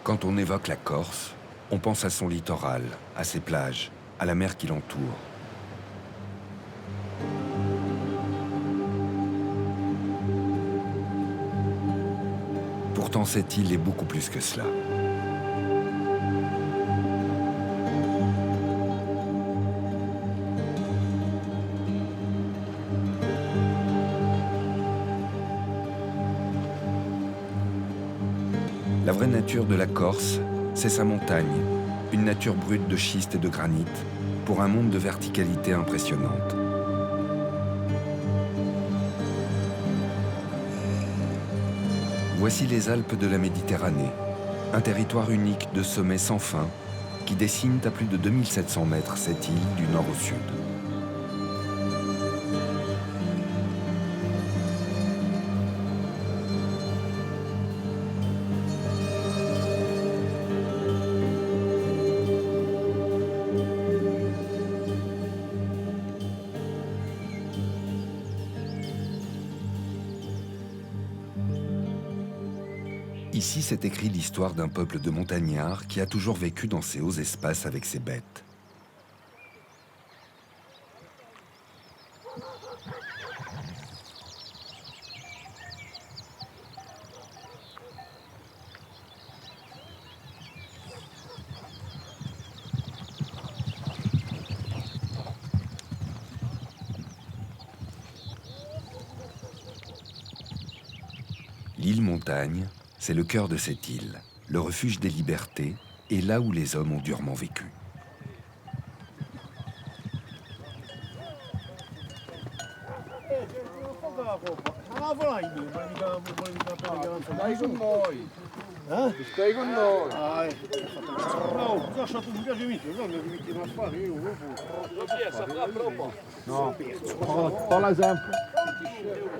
Quand on évoque la Corse, on pense à son littoral, à ses plages, à la mer qui l'entoure. Pourtant, cette île est beaucoup plus que cela. La vraie nature de la Corse, c'est sa montagne, une nature brute de schiste et de granit, pour un monde de verticalité impressionnante. Voici les Alpes de la Méditerranée, un territoire unique de sommets sans fin qui dessinent à plus de 2700 mètres cette île du nord au sud. Ici s'est écrit l'histoire d'un peuple de montagnards qui a toujours vécu dans ces hauts espaces avec ses bêtes. L'île Montagne, c'est le cœur de cette île, le refuge des libertés et là où les hommes ont durement vécu.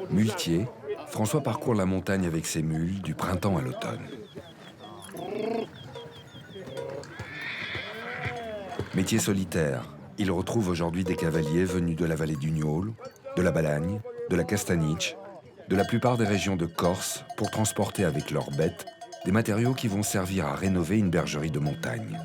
Muletier, François parcourt la montagne avec ses mules du printemps à l'automne. Métier solitaire, il retrouve aujourd'hui des cavaliers venus de la vallée du Niol, de la Balagne, de la Castaniche, de la plupart des régions de Corse pour transporter avec leurs bêtes des matériaux qui vont servir à rénover une bergerie de montagne.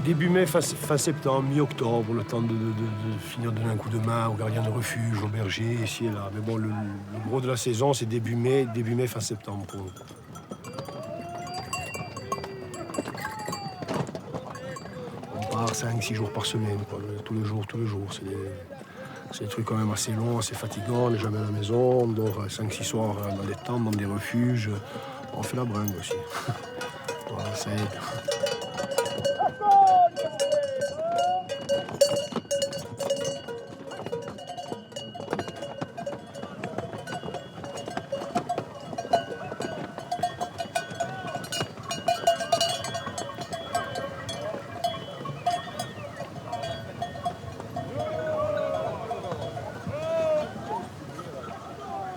Début mai, fin septembre, mi-octobre, le temps de finir de donner un coup de main aux gardiens de refuge, aux bergers, ici et là. Mais bon, le gros de la saison, c'est début mai, fin septembre pour nous. On part 5-6 jours par semaine, quoi, tous les jours. C'est des trucs quand même assez longs, assez fatigants, on n'est jamais à la maison, on dort 5-6 soirs dans des tentes, dans des refuges. On fait la bringue aussi. Voilà, ça aide.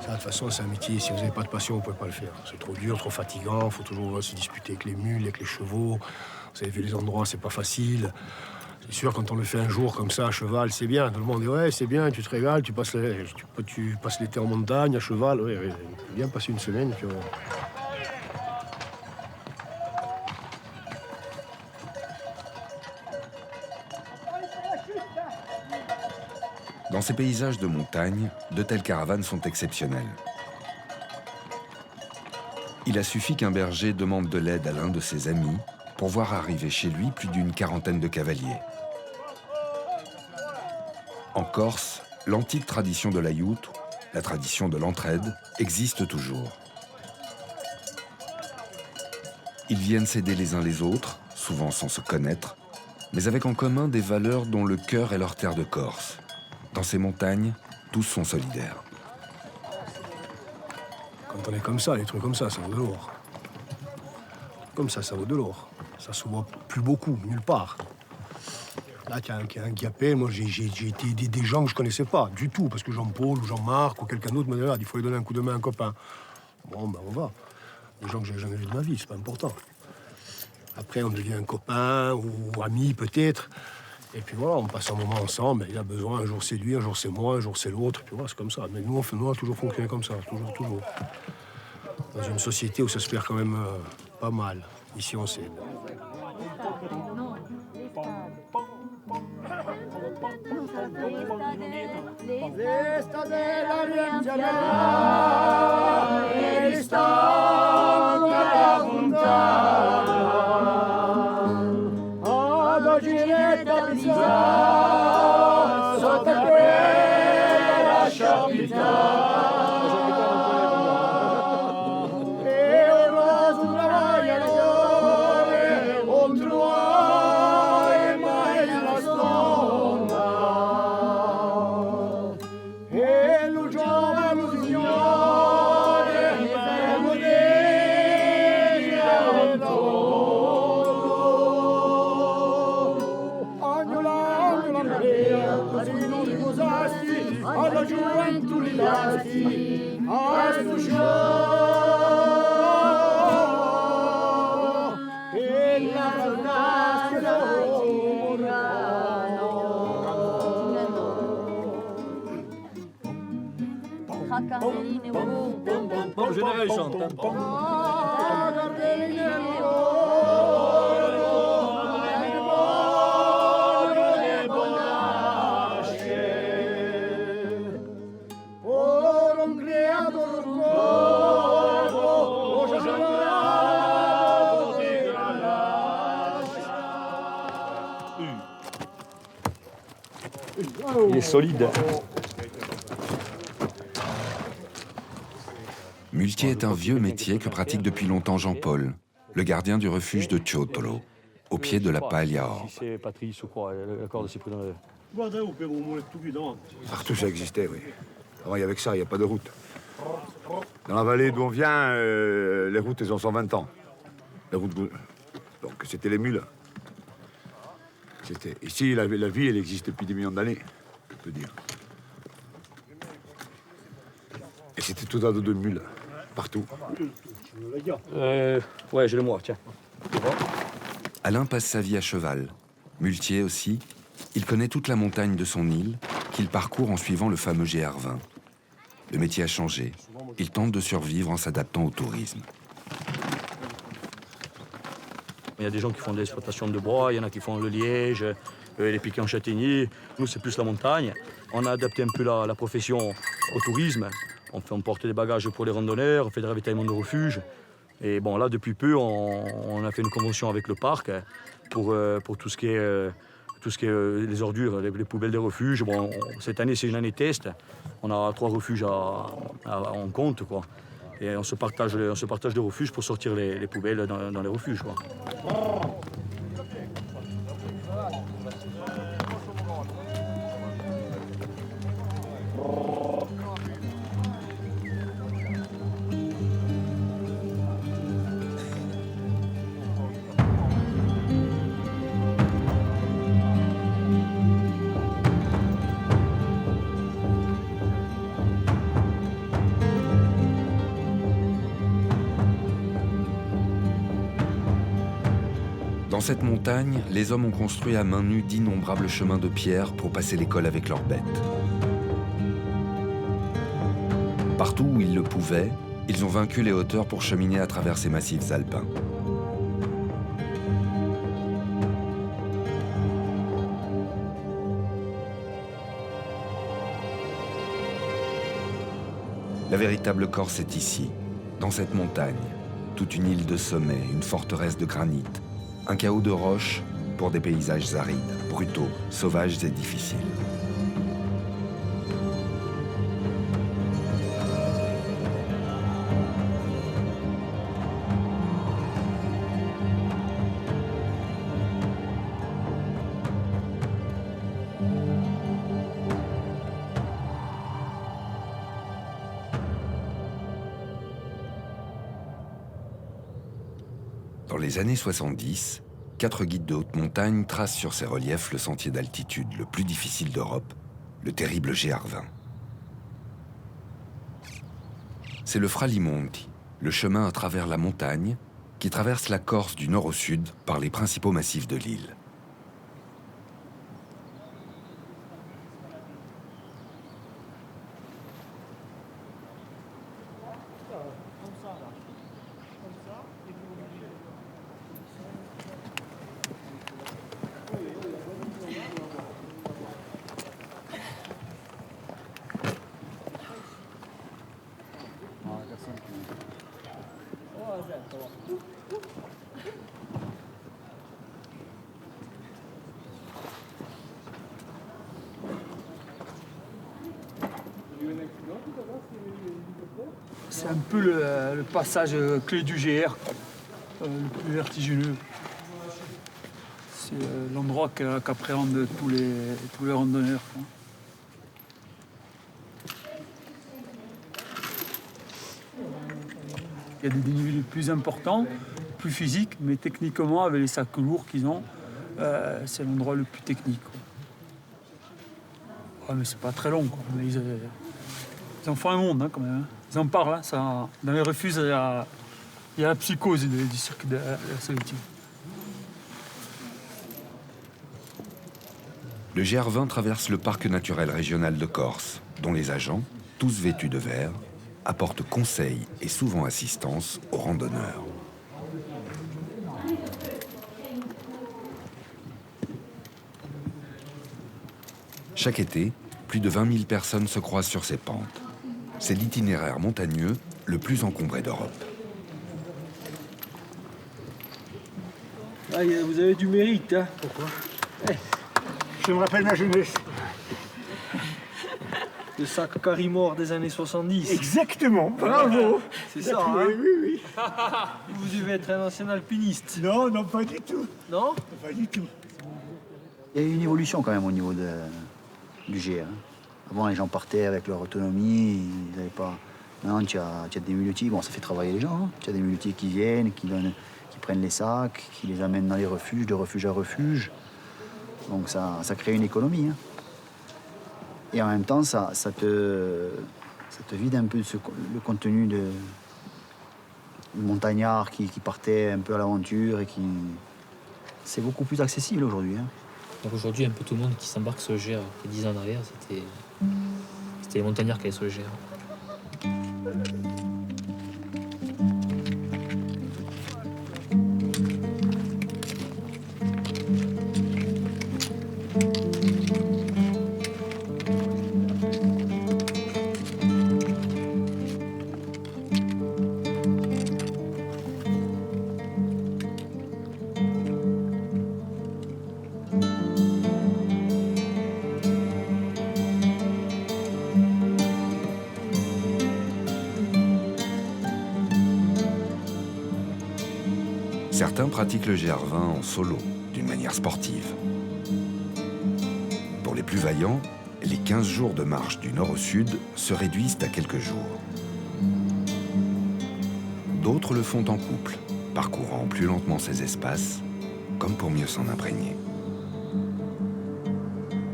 De toute façon, c'est un métier, si vous n'avez pas de passion, vous ne pouvez pas le faire. C'est trop dur, trop fatigant, il faut toujours se disputer avec les mules, avec les chevaux. Vous avez vu les endroits, c'est pas facile. C'est sûr, quand on le fait un jour comme ça, à cheval, c'est bien. Tout le monde dit, ouais, c'est bien, tu te régales, tu passes l'été en montagne, à cheval. Ouais, bien passer une semaine, puis Dans ces paysages de montagne, de telles caravanes sont exceptionnelles. Il a suffi qu'un berger demande de l'aide à l'un de ses amis pour voir arriver chez lui plus d'une quarantaine de cavaliers. En Corse, l'antique tradition de l'aïout, la tradition de l'entraide, existe toujours. Ils viennent s'aider les uns les autres, souvent sans se connaître, mais avec en commun des valeurs dont le cœur est leur terre de Corse. Dans ces montagnes, tous sont solidaires. Quand on est comme ça, les trucs comme ça vaut de l'or. Comme ça vaut de l'or. Ça se voit plus beaucoup, nulle part. Là, quelqu'un qui appelle, moi j'ai été aider des gens que je connaissais pas du tout, parce que Jean-Paul ou Jean-Marc ou quelqu'un d'autre m'a dit, il faut lui donner un coup de main à un copain. Bon, ben on va. Des gens que j'ai jamais vus de ma vie, c'est pas important. Après, on devient un copain ou ami peut-être. Et puis voilà, on passe un moment ensemble. Il a besoin, un jour c'est lui, un jour c'est moi, un jour c'est l'autre. Puis voilà, c'est comme ça. Mais nous, on a toujours fonctionné comme ça, toujours. Dans une société où ça se perd quand même pas mal. Ici, on s'aide. Bon, général chante. Il est solide. Muletier est un vieux métier que pratique depuis longtemps Jean-Paul, le gardien du refuge de Ciotolo, au pied de la Pagliaor. Si c'est Patrice ou quoi, l'accord de Cyprien. Partout ça existait, oui. Avant, il y avait que ça, il n'y a pas de route. Dans la vallée d'où on vient, les routes, elles ont 120 ans. Les routes... Donc, c'était les mules. Ici, la vie, elle existe depuis des millions d'années, on peut dire. Et c'était tout un dos de mules, partout. Ouais, j'ai le moi, tiens. Alain passe sa vie à cheval. Muletier aussi. Il connaît toute la montagne de son île, qu'il parcourt en suivant le fameux GR20. Le métier a changé. Il tente de survivre en s'adaptant au tourisme. Il y a des gens qui font de l'exploitation de bois, il y en a qui font le liège, les piquets en châtaignier. Nous, c'est plus la montagne. On a adapté un peu la profession au tourisme. On porte des bagages pour les randonneurs, on fait des ravitaillements de refuge. Et bon, là, depuis peu, on a fait une convention avec le parc pour tout ce qui est les ordures, les poubelles des refuges. Bon, cette année, c'est une année test. On a 3 refuges en compte, quoi. Et on se partage les refuges pour sortir les poubelles dans les refuges, quoi. Dans cette montagne, les hommes ont construit à main nue d'innombrables chemins de pierre pour passer l'école avec leurs bêtes. Partout où ils le pouvaient, ils ont vaincu les hauteurs pour cheminer à travers ces massifs alpins. La véritable Corse est ici, dans cette montagne, toute une île de sommet, une forteresse de granit, un chaos de roches pour des paysages arides, brutaux, sauvages et difficiles. Dans les années 70, 4 guides de haute montagne tracent sur ces reliefs le sentier d'altitude le plus difficile d'Europe, le terrible GR20. C'est le Fralimonti, le chemin à travers la montagne, qui traverse la Corse du nord au sud par les principaux massifs de l'île. C'est un peu le passage clé du GR, le plus vertigineux. C'est l'endroit qu'appréhendent tous les randonneurs. Il y a des dénivelés plus importants, plus physiques, mais techniquement, avec les sacs lourds qu'ils ont, c'est l'endroit le plus technique. Ouais, mais c'est pas très long, quoi. Mais ils en font un monde, hein, quand même. Ils en parlent. Hein, ça, dans les refuges, il y a la psychose du circuit de la solitude. Le GR20 traverse le parc naturel régional de Corse, dont les agents, tous vêtus de vert, apportent conseils et souvent assistance aux randonneurs. Chaque été, plus de 20 000 personnes se croisent sur ces pentes. C'est l'itinéraire montagneux le plus encombré d'Europe. Ah, vous avez du mérite, hein. Pourquoi? Je me rappelle ma jeunesse. Le sac Carimor des années 70. Exactement, bravo. C'est ça, hein. Oui. Vous devez être un ancien alpiniste. Non, pas du tout. Non? Pas du tout. Il y a eu une évolution quand même au niveau du GR. Avant, les gens partaient avec leur autonomie, ils n'avaient pas... Maintenant, tu as des muletiers, bon, ça fait travailler les gens. Hein. Tu as des muletiers qui viennent, qui prennent les sacs, qui les amènent dans les refuges, de refuge à refuge. Donc ça crée une économie. Hein. Et en même temps, ça te vide un peu le contenu de montagnard qui partait un peu à l'aventure et qui... C'est beaucoup plus accessible aujourd'hui. Hein. Donc aujourd'hui, un peu tout le monde qui s'embarque sur le GR. Il y a 10 ans en arrière, c'était les montagnards qui allaient sur le GR. Certains pratiquent le GR20 en solo, d'une manière sportive. Pour les plus vaillants, les 15 jours de marche du nord au sud se réduisent à quelques jours. D'autres le font en couple, parcourant plus lentement ces espaces, comme pour mieux s'en imprégner.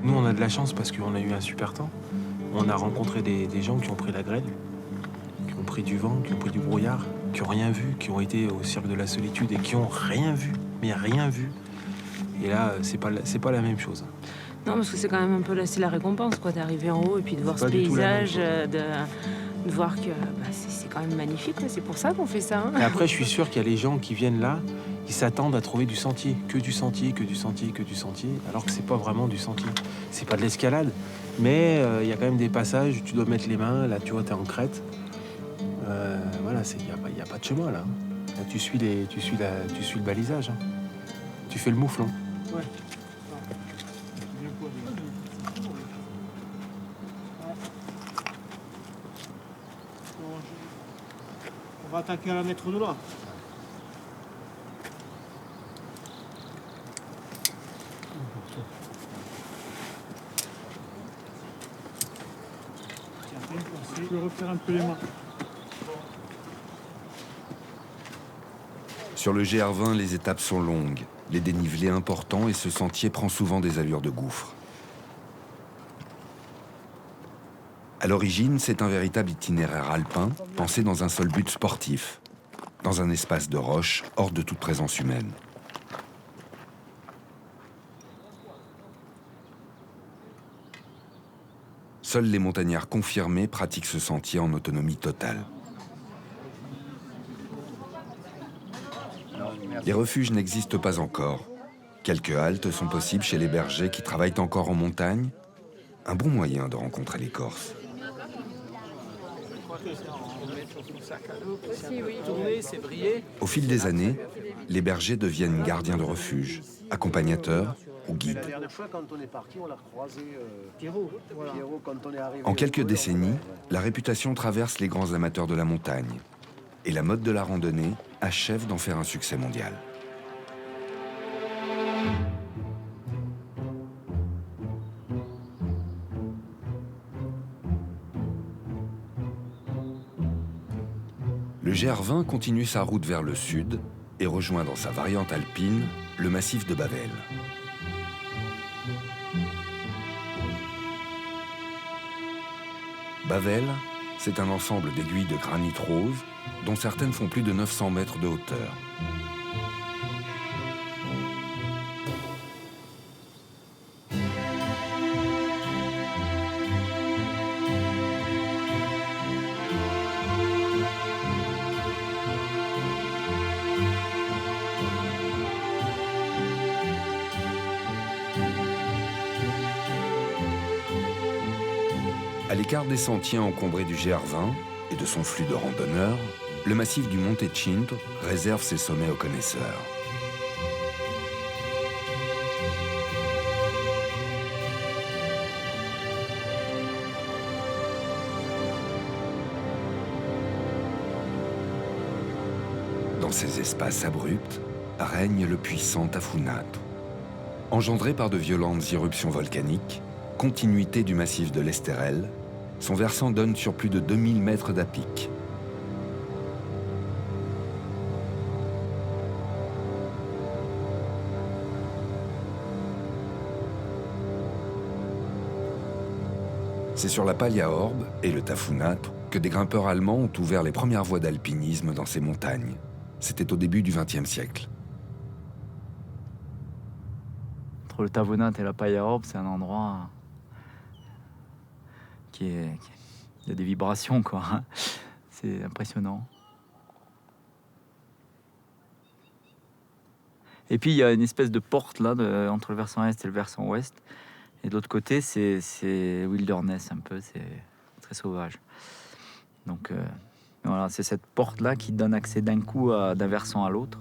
Nous, on a de la chance parce qu'on a eu un super temps. On a rencontré des gens qui ont pris la grêle, qui ont pris du vent, qui ont pris du brouillard, qui n'ont rien vu, qui ont été au cirque de la solitude et qui n'ont rien vu, mais rien vu. Et là, c'est pas la même chose. Non, parce que c'est quand même un peu la récompense, quoi, d'arriver en haut et puis de voir ce paysage, de voir que c'est quand même magnifique, quoi. C'est pour ça qu'on fait ça. Hein. Et après, je suis sûr qu'il y a les gens qui viennent là, ils s'attendent à trouver du sentier, que du sentier, que du sentier, que du sentier, alors que c'est pas vraiment du sentier. C'est pas de l'escalade, mais il y a quand même des passages où tu dois mettre les mains. Là, tu vois, t'es en crête. Voilà, il n'y a pas de chemin là. Là, tu suis le balisage. Hein. Tu fais le mouflon. Ouais. On va attaquer à la mètre de là. Je peux refaire un peu les mains. Sur le GR20, les étapes sont longues, les dénivelés importants et ce sentier prend souvent des allures de gouffre. À l'origine, c'est un véritable itinéraire alpin, pensé dans un seul but sportif, dans un espace de roche hors de toute présence humaine. Seuls les montagnards confirmés pratiquent ce sentier en autonomie totale. Les refuges n'existent pas encore. Quelques haltes sont possibles chez les bergers qui travaillent encore en montagne. Un bon moyen de rencontrer les Corses. Au fil des années, les bergers deviennent gardiens de refuge, accompagnateurs ou guides. En quelques décennies, la réputation traverse les grands amateurs de la montagne. Et la mode de la randonnée achève d'en faire un succès mondial. Le GR20 continue sa route vers le sud et rejoint dans sa variante alpine le massif de Bavel. Bavel, c'est un ensemble d'aiguilles de granit rose dont certaines font plus de 900 mètres de hauteur. À l'écart des sentiers encombrés du GR20 et de son flux de randonneurs, le massif du Monte Cinto réserve ses sommets aux connaisseurs. Dans ces espaces abrupts règne le puissant Tafunato. Engendré par de violentes éruptions volcaniques, continuité du massif de l'Esterel, son versant donne sur plus de 2000 mètres d'à pic. C'est sur la Paglia Orbe et le Tafunato que des grimpeurs allemands ont ouvert les premières voies d'alpinisme dans ces montagnes. C'était au début du XXe siècle. Entre le Tafunato et la Paglia Orbe, c'est un endroit il y a des vibrations, quoi. C'est impressionnant. Et puis il y a une espèce de porte là entre le versant est et le versant ouest. Et de l'autre côté, c'est wilderness un peu, c'est très sauvage. Donc voilà, c'est cette porte là qui donne accès d'un coup d'un versant à l'autre.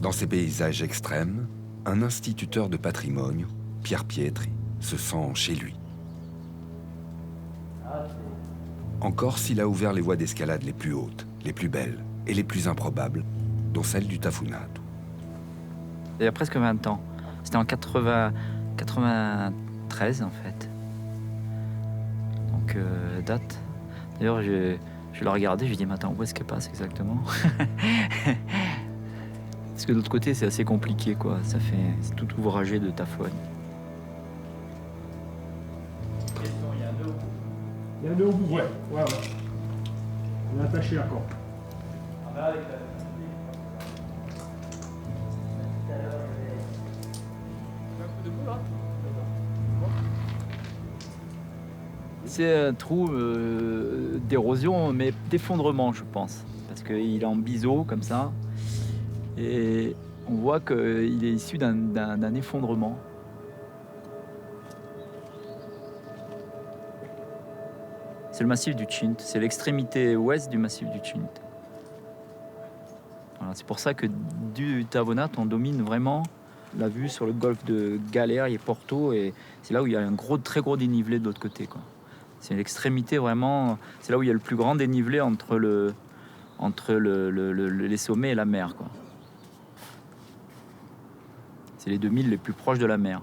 Dans ces paysages extrêmes, un instituteur de patrimoine, Pierre Pietri, se sent chez lui. En Corse, il a ouvert les voies d'escalade les plus hautes, les plus belles et les plus improbables, dont celle du Tafunato. Il y a presque 20 ans. C'était en 93 en fait. Donc date. D'ailleurs, je l'ai regardé, je lui ai dit, mais attends, où est-ce qu'elle passe exactement? Parce que de l'autre côté, c'est assez compliqué, quoi. C'est tout ouvragé de Tafone. Il y a un nœud au bout, ouais. On est attaché à corde. C'est un trou d'érosion, mais d'effondrement, je pense. Parce qu'il est en biseau, comme ça. Et on voit qu'il est issu d'un effondrement. C'est le massif du Tchint, c'est l'extrémité ouest du massif du Tchint. Voilà, c'est pour ça que du Tavonat, on domine vraiment la vue sur le golfe de Galère et Porto, et c'est là où il y a un très gros dénivelé de l'autre côté, quoi. C'est l'extrémité vraiment, c'est là où il y a le plus grand dénivelé entre les sommets et la mer, quoi. C'est les 2000 les plus proches de la mer.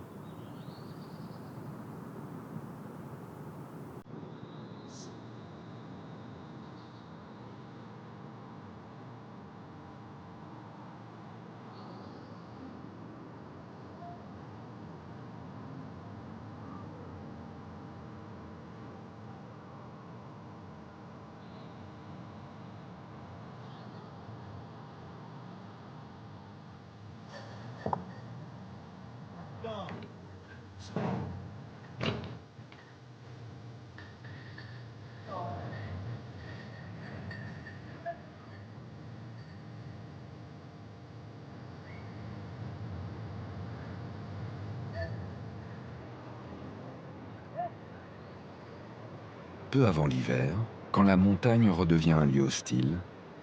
Peu avant l'hiver, quand la montagne redevient un lieu hostile,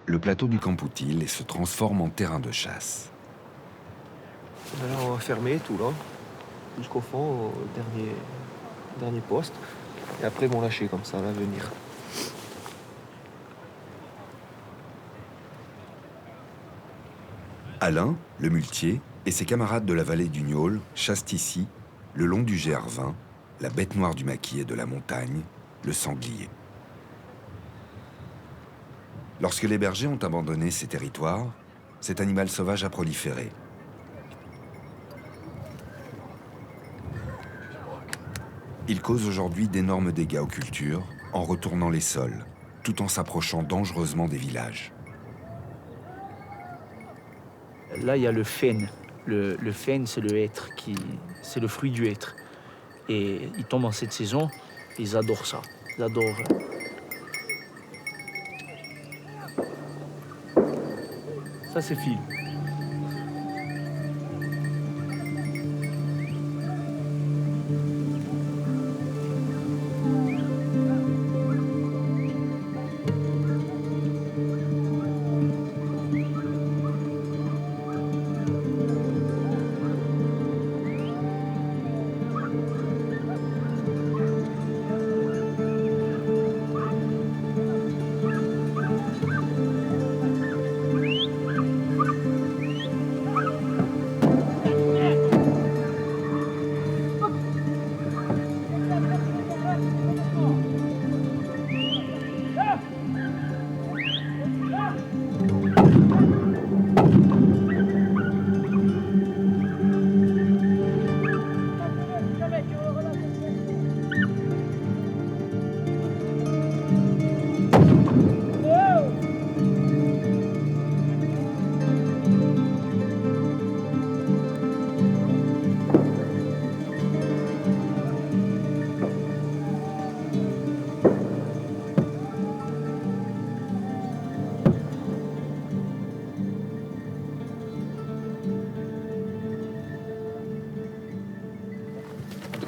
le plateau du Campoutile se transforme en terrain de chasse. Là, on va fermer tout là, jusqu'au fond, au dernier poste. Et après, ils vont lâcher comme ça à l'avenir. Alain, le muletier, et ses camarades de la vallée du Niol chassent ici, le long du GR20, la bête noire du maquis et de la montagne, le sanglier. Lorsque les bergers ont abandonné ces territoires, cet animal sauvage a proliféré. Il cause aujourd'hui d'énormes dégâts aux cultures en retournant les sols, tout en s'approchant dangereusement des villages. Là, il y a le phène. Le phène, c'est le hêtre, c'est le fruit du hêtre. Et ils tombent en cette saison, ils adorent ça. Ils adorent. Ça, c'est Phil.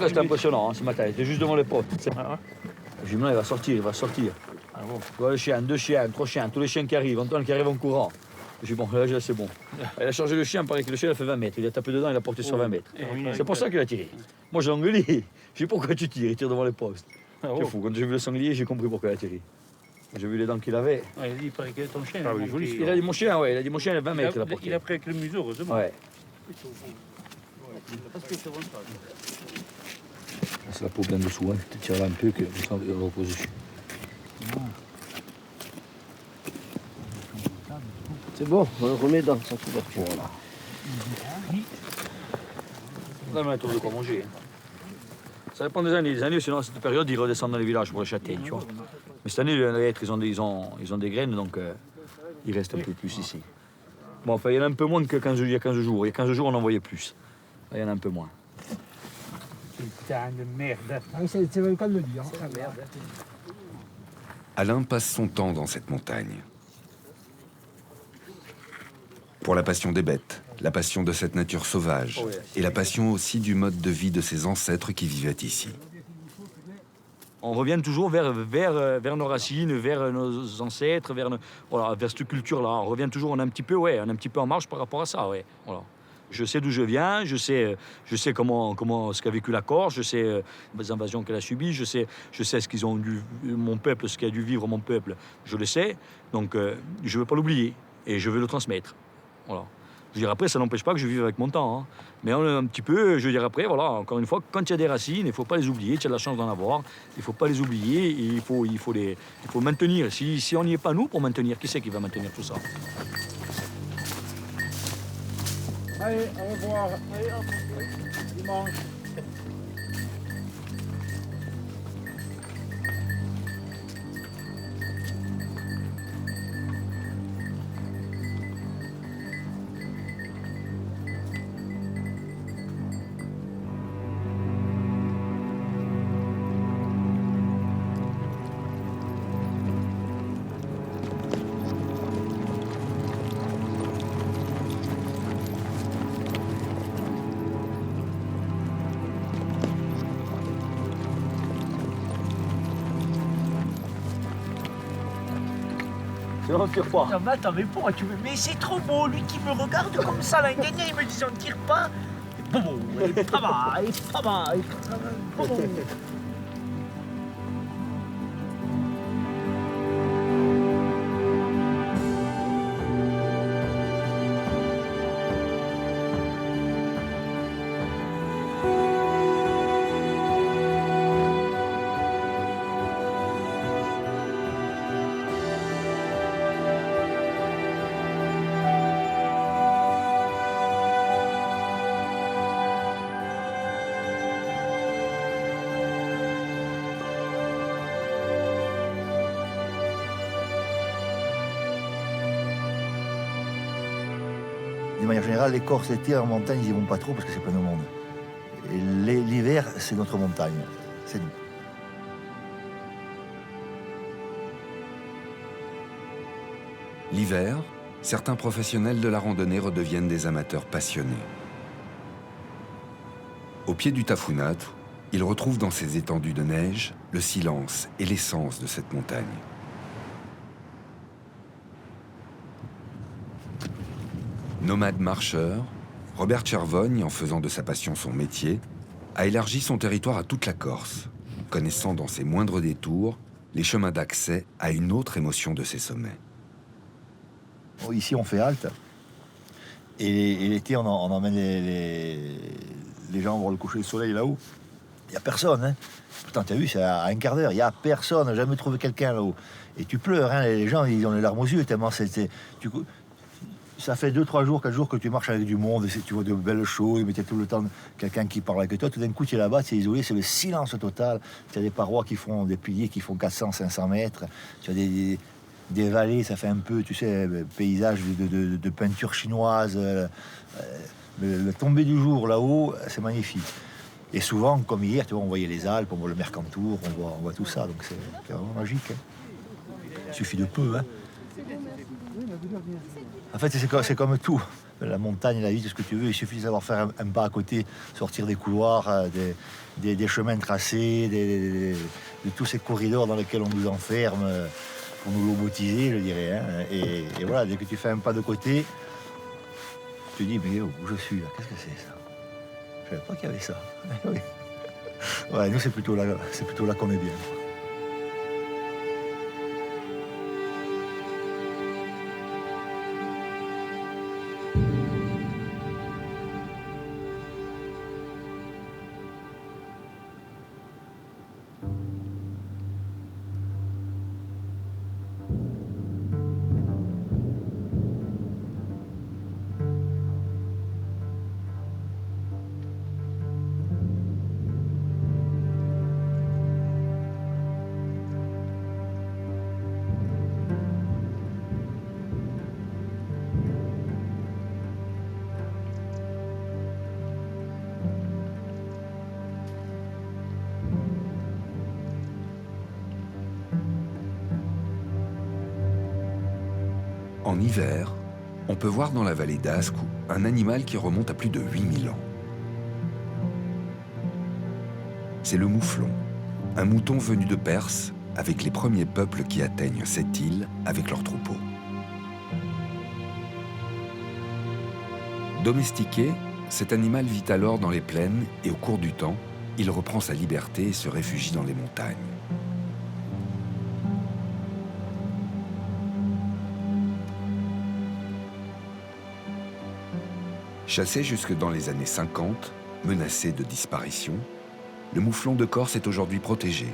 C'était impressionnant hein, ce matin, il était juste devant les portes. Le jument il va sortir, il va sortir. Ah bon. Tu vois le chien, 2 chiens, 3 chiens, tous les chiens qui arrivent, Antoine qui arrive en courant. Je dis bon, là c'est bon. Il a changé le chien, pareil que le chien il a fait 20 mètres. Il a tapé dedans, il a porté sur 20 mètres. C'est pour ça qu'il a tiré. Moi j'ai engueulé. Je dis pourquoi tu tires, il tire devant les postes. C'est fou, quand j'ai vu le sanglier, j'ai compris pourquoi il a tiré. J'ai vu les dents qu'il avait. Il a dit, il paraît que ton chien. Ah, oui, joli, il a dit mon chien, ouais, il a dit mon chien il a 20 mètres. Il a pris avec le museau, heureusement. Ouais. C'est la peau bien dessous, hein. Tu tires là un peu, que le sang repose dessus. C'est bon, on le remet dans sa couverture. Voilà. On a un tour de quoi manger. Ça dépend des années. Les années, sinon à cette période, ils redescendent dans les villages pour les châtaignes, tu vois. Mais cette année, les êtres, ils ont des graines, donc ils restent un peu plus ici. Bon, enfin, il y en a un peu moins qu'il y a 15 jours. Il y a 15 jours, on en voyait plus. Là, il y en a un peu moins. Putain de merde. Ah, c'est le cas de le dire. C'est la merde. Alain passe son temps dans cette montagne. Pour la passion des bêtes, la passion de cette nature sauvage, et la passion aussi du mode de vie de ses ancêtres qui vivaient ici. On revient toujours vers nos racines, vers nos ancêtres, vers cette culture-là. On revient toujours, on est un petit peu en marche par rapport à ça. Ouais, voilà. Je sais d'où je viens, je sais ce qu'a vécu la Corse, je sais les invasions qu'elle a subies, je sais ce qu'ils ont dû, mon peuple, ce qu'a dû vivre mon peuple, je le sais. Donc je ne veux pas l'oublier et je veux le transmettre. Voilà. Je veux dire, après, ça n'empêche pas que je vive avec mon temps. Hein. Mais on est un petit peu, je veux dire, après, voilà, encore une fois, quand il y a des racines, il ne faut pas les oublier. Tu as la chance d'en avoir. Il ne faut pas les oublier. Et il faut maintenir. Si on n'y est pas, nous, pour maintenir, qui c'est qui va maintenir tout ça? Allez, au revoir. Allez, hop. Dimanche. On tire pas. Non, mais attends, mais pourquoi tu me... Mais c'est trop beau, lui qui me regarde comme ça, l'année dernière, il me disait on tire pas. Et bon, et pas mal, et pas mal, et pas mal. De manière générale, les Corses, l'été, en montagne, ils n'y vont pas trop parce que c'est plein de monde. Et l'hiver, c'est notre montagne. C'est nous. L'hiver, certains professionnels de la randonnée redeviennent des amateurs passionnés. Au pied du Tafunat, ils retrouvent dans ces étendues de neige le silence et l'essence de cette montagne. Nomade marcheur, Robert Cervogne, en faisant de sa passion son métier, a élargi son territoire à toute la Corse, connaissant dans ses moindres détours les chemins d'accès à une autre émotion de ses sommets. Ici, on fait halte. Et l'été, on emmène les gens voir le coucher du soleil là-haut. Il n'y a personne. Hein. Pourtant, tu as vu, c'est à un quart d'heure. Il n'y a personne. J'ai jamais trouvé quelqu'un là-haut. Et tu pleures. Hein. Les gens, ils ont les larmes aux yeux tellement c'était... Ça fait 2, 3 jours, 4 jours que tu marches avec du monde, et tu vois de belles choses, mais tu as tout le temps quelqu'un qui parle avec toi. Tout d'un coup, tu es là-bas, c'est isolé, c'est le silence total. Tu as des parois qui font, des piliers qui font 400, 500 mètres. Tu as des vallées, ça fait un peu, tu sais, paysage de peinture chinoise. Le tomber du jour là-haut, c'est magnifique. Et souvent, comme hier, tu vois, on voyait les Alpes, on voit le Mercantour, on voit tout ça. Donc c'est vraiment magique. Hein. Il suffit de peu. Hein. En fait, c'est comme tout. La montagne, la vie, tout ce que tu veux. Il suffit de savoir faire un pas à côté, sortir des couloirs, des chemins tracés, de tous ces corridors dans lesquels on nous enferme pour nous lobotiser, je dirais. Hein. Et voilà, dès que tu fais un pas de côté, tu te dis, mais où je suis là? Qu'est-ce que c'est ça? Je ne savais pas qu'il y avait ça. Oui. Ouais, nous, c'est plutôt là qu'on est bien. En hiver, on peut voir dans la vallée d'Ascou un animal qui remonte à plus de 8000 ans. C'est le mouflon, un mouton venu de Perse avec les premiers peuples qui atteignent cette île avec leurs troupeaux. Domestiqué, cet animal vit alors dans les plaines et au cours du temps, il reprend sa liberté et se réfugie dans les montagnes. Chassé jusque dans les années 50, menacé de disparition, le mouflon de Corse est aujourd'hui protégé.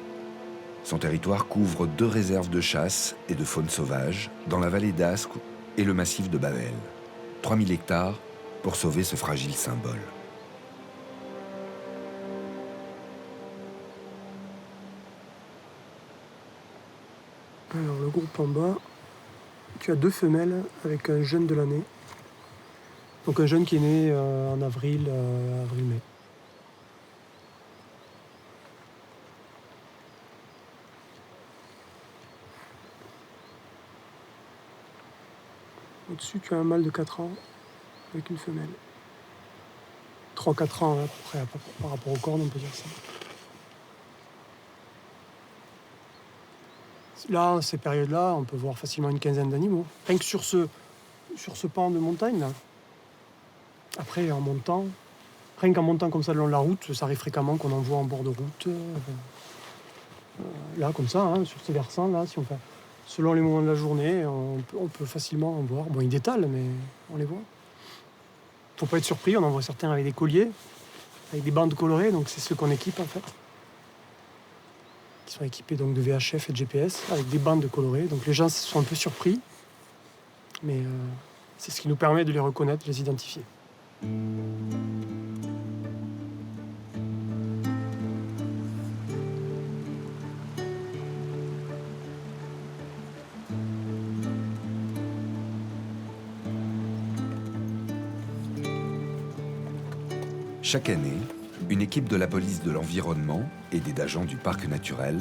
Son territoire couvre 2 réserves de chasse et de faune sauvage dans la vallée d'Ascou et le massif de Bavel. 3000 hectares pour sauver ce fragile symbole. Alors le groupe en bas, tu as 2 femelles avec un jeune de l'année. Donc un jeune qui est né en avril, avril-mai. Au-dessus, tu as un mâle de 4 ans avec une femelle. 3-4 ans à peu près par rapport aux cornes, on peut dire ça. Là, ces périodes-là, on peut voir facilement une quinzaine d'animaux. Rien que sur ce pan de montagne, là. Après, en montant, rien qu'en montant comme ça le long de la route, ça arrive fréquemment qu'on en voit en bord de route. Là, comme ça, hein, sur ces versants, là, si on fait, selon les moments de la journée, on peut facilement en voir. Bon, ils détalent, mais on les voit. Faut pas être surpris, on en voit certains avec des colliers, avec des bandes colorées, donc c'est ceux qu'on équipe en fait. Qui sont équipés donc de VHF et de GPS, avec des bandes colorées. Donc les gens sont un peu surpris, mais c'est ce qui nous permet de les reconnaître, de les identifier. Chaque année, une équipe de la police de l'environnement, aidée d'agents du parc naturel,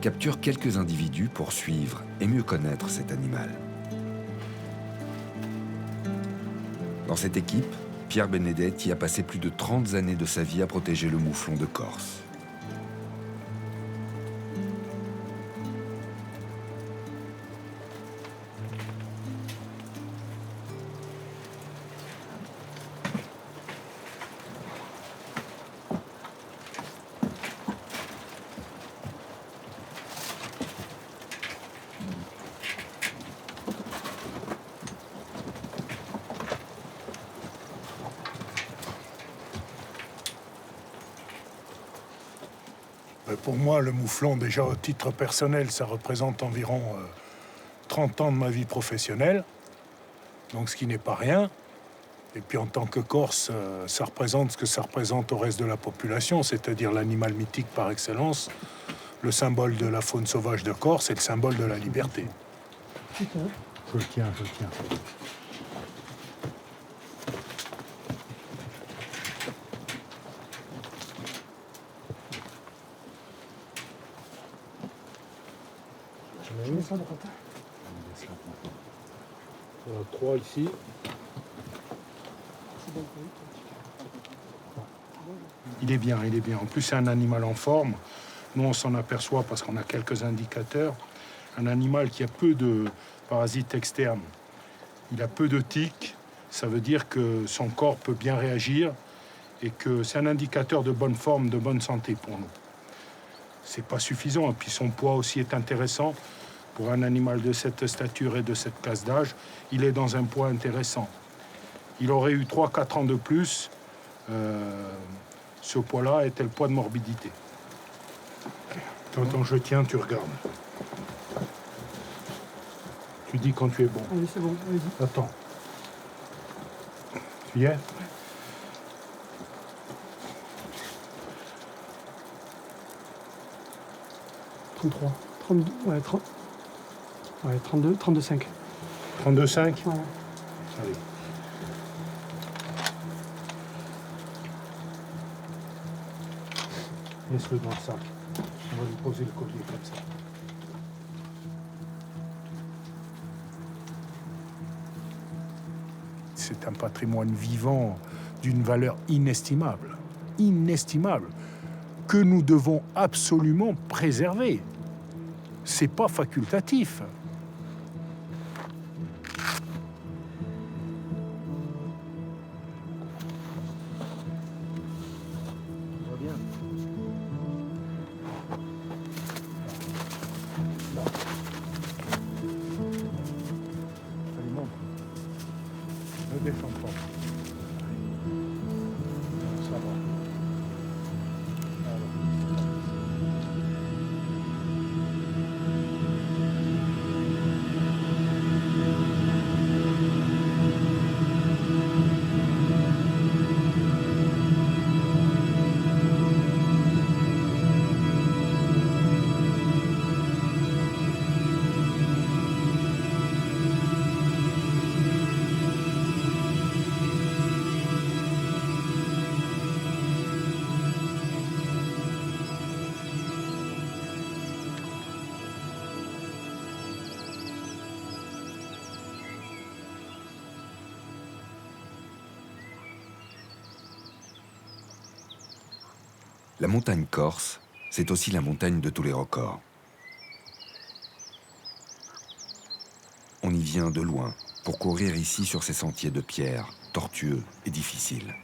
capture quelques individus pour suivre et mieux connaître cet animal. Dans cette équipe, Pierre Benedetti a passé plus de 30 années de sa vie à protéger le mouflon de Corse. Pour moi, le mouflon, déjà au titre personnel, ça représente environ 30 ans de ma vie professionnelle, donc ce qui n'est pas rien. Et puis en tant que Corse, ça représente ce que ça représente au reste de la population, c'est-à-dire l'animal mythique par excellence, le symbole de la faune sauvage de Corse et le symbole de la liberté. Je le tiens. Je mets ça de côté. Il y en a 3 ici. Il est bien. En plus, c'est un animal en forme. Nous, on s'en aperçoit parce qu'on a quelques indicateurs. Un animal qui a peu de parasites externes. Il a peu de tiques. Ça veut dire que son corps peut bien réagir et que c'est un indicateur de bonne forme, de bonne santé pour nous. C'est pas suffisant. Et puis son poids aussi est intéressant. Pour un animal de cette stature et de cette classe d'âge, il est dans un poids intéressant. Il aurait eu 3-4 ans de plus, ce poids-là était le poids de morbidité. Attends, je tiens, tu regardes. Tu dis quand tu es bon. Allez, c'est bon, allez-y. Attends. Tu y es ? « 33, 32, ouais, 30, ouais, 32, 32,5. 32,5 ? Ouais. Allez. Laisse-le dans le sac. On va lui poser le collier comme ça. c'est un patrimoine vivant d'une valeur inestimable, que nous devons absolument préserver. C'est pas facultatif. Ne descends pas. Ça va. La montagne corse, c'est aussi la montagne de tous les records. On y vient de loin pour courir ici sur ces sentiers de pierre, tortueux et difficiles.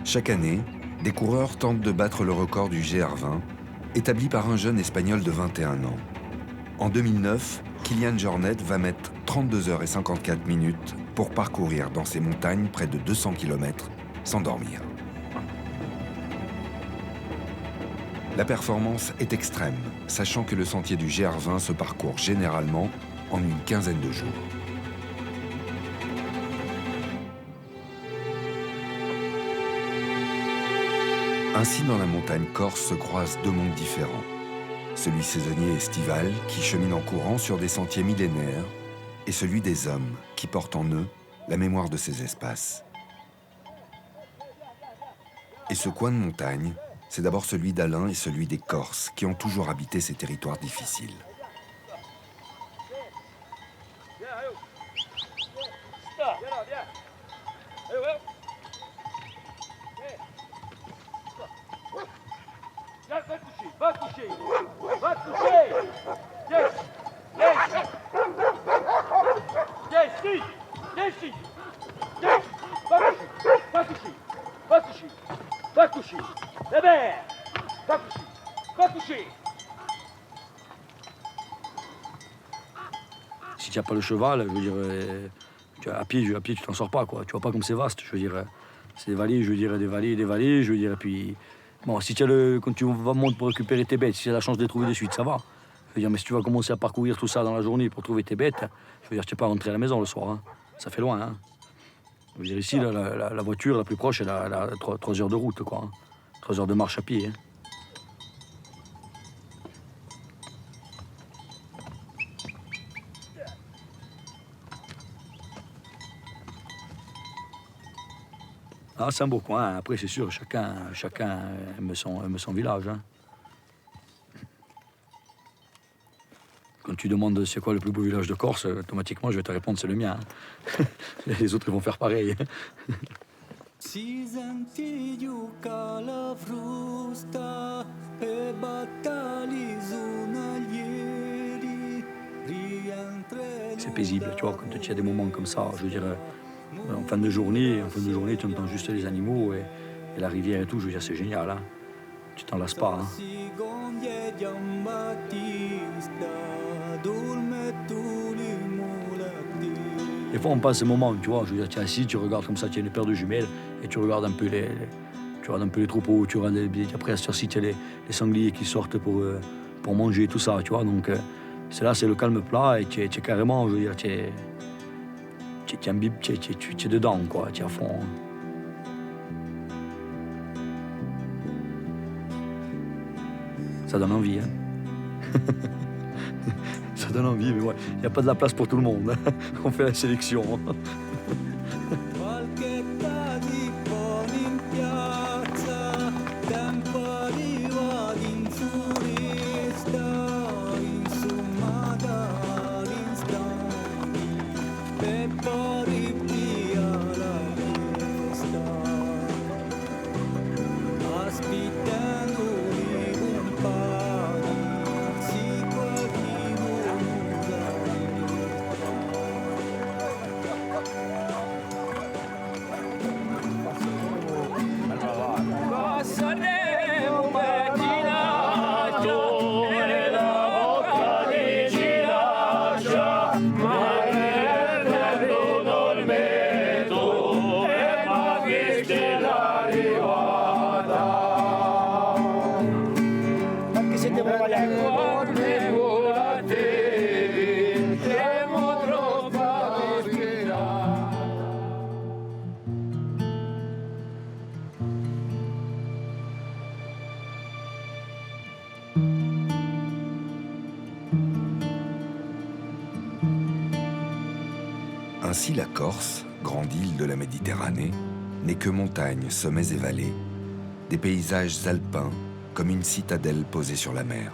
Chaque année, des coureurs tentent de battre le record du GR20, établi par un jeune Espagnol de 21 ans. En 2009, Kilian Jornet va mettre 32h54 pour parcourir dans ces montagnes près de 200 km sans dormir. La performance est extrême, sachant que le sentier du GR20 se parcourt généralement en une quinzaine de jours. Ainsi, dans la montagne corse se croisent deux mondes différents. Celui saisonnier estival, qui chemine en courant sur des sentiers millénaires, et celui des hommes, qui portent en eux la mémoire de ces espaces. Et ce coin de montagne, c'est d'abord celui d'Alain et celui des Corses, qui ont toujours habité ces territoires difficiles. Va toucher! Va toucher! Yes! Yes! Yes! Yes! Yes! Yes! Va toucher! Va toucher! Va toucher! Bébé! Va toucher! Va toucher! Si tu n'as pas le cheval, je veux dire, à pied tu t'en sors pas, quoi. Tu vois pas comme c'est vaste, je veux dire. C'est des vallées, je veux dire, des vallées, je veux dire, et puis... Bon, si tu as quand tu vas monter pour récupérer tes bêtes, si tu as la chance de les trouver de suite, ça va. Je veux dire, mais si tu vas commencer à parcourir tout ça dans la journée pour trouver tes bêtes, je veux dire, tu n'es pas rentré à la maison le soir. Hein. Ça fait loin. Hein. Je veux dire, ici, la voiture la plus proche, elle a 3 heures de route, quoi. Hein. 3 heures de marche à pied. Hein. Ah, c'est un beau coin. Après, c'est sûr, chacun aime son village. Hein. Quand tu demandes c'est quoi le plus beau village de Corse, automatiquement, je vais te répondre c'est le mien. Hein. Les autres, ils vont faire pareil. C'est paisible, tu vois, quand tu as des moments comme ça, je veux dire... En fin de journée, tu entends juste les animaux et la rivière et tout. Je veux dire, c'est génial. Hein. Tu t'en lasses pas. Hein. Des fois, on passe ce moment, tu vois. Je veux dire, tu es assis, tu regardes comme ça, tu as une paire de jumelles et tu regardes un peu les troupeaux. Tu regardes après, à cette heure-ci, tu as les sangliers qui sortent pour manger tout ça, tu vois. Donc, c'est le calme plat et tu es carrément, je veux dire, tu es dedans, quoi, tu es à fond. Ça donne envie, hein. Ça donne envie, mais ouais, il n'y a pas de la place pour tout le monde. On fait la sélection. Ainsi la Corse, grande île de la Méditerranée, n'est que montagnes, sommets et vallées, des paysages alpins comme une citadelle posée sur la mer.